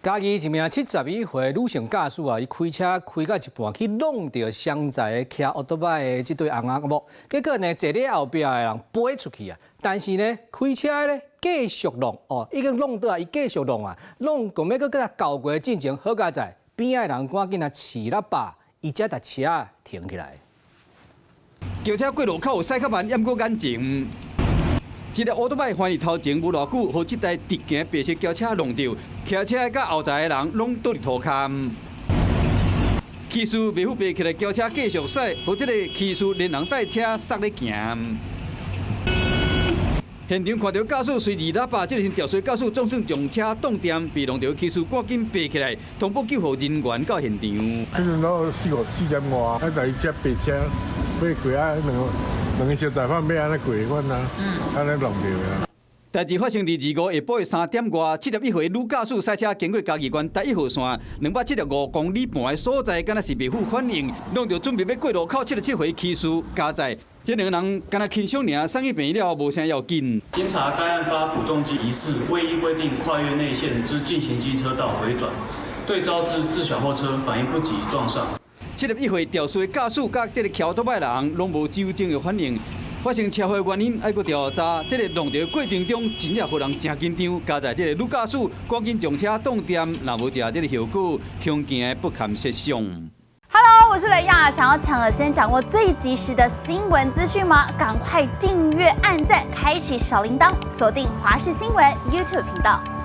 嘉义一名71岁女性驾驶啊，伊开车开到一半去弄到相在的骑奥多摆的这对翁仔某，结果呢坐咧后壁的人飞出去啊，但是呢开车咧继续弄哦，已经弄倒啊，伊继续弄啊，弄讲要搁甲交过进前，好佳在边仔人赶紧啊饲喇叭，伊才把车停起来。轿车过路口驶较慢，也过眼前。一辆奥多摆翻去头前无偌久，和这台直行白色轿车弄到，骑车甲后座的人拢倒伫涂骹。骑士袂虎爬起来，轿车继续驶，和这个骑士连人带车杀咧行。现场看到驾驶随二喇叭，这个是吊水驾驶总算将车挡掂，被弄到骑士赶紧爬起来，通报救护人员到现场。迄阵都4点外，啊，在伊接白车要过啊，两个小裁判要安尼过阮啊，安尼弄着啊。代志发生伫25下晡3点外，71岁女驾驶赛车经过嘉义县第1号线275公里半的所在，敢若是袂负反应，弄到准备要过路口77岁骑士加载。这两个人敢若轻伤尔，送去病院了，无啥要紧。经查，该案发苦重机疑似未依规定跨越内线之进行机车道回转，对遭致自小货车反应不及撞上。71岁吊水驾驶甲这个骑奥多摆人拢无酒精的反应。发生车祸原因还佫调查，这个弄到过程中真正互人真紧张。加在这个女驾驶赶紧将车挡掂，若无食这个后果，恐惊不堪设想。Hello， 我是雷亚，想要抢而先掌握最及时的新闻资讯吗？赶快订阅、按赞、开启小铃铛，锁定华视新闻 YouTube 频道。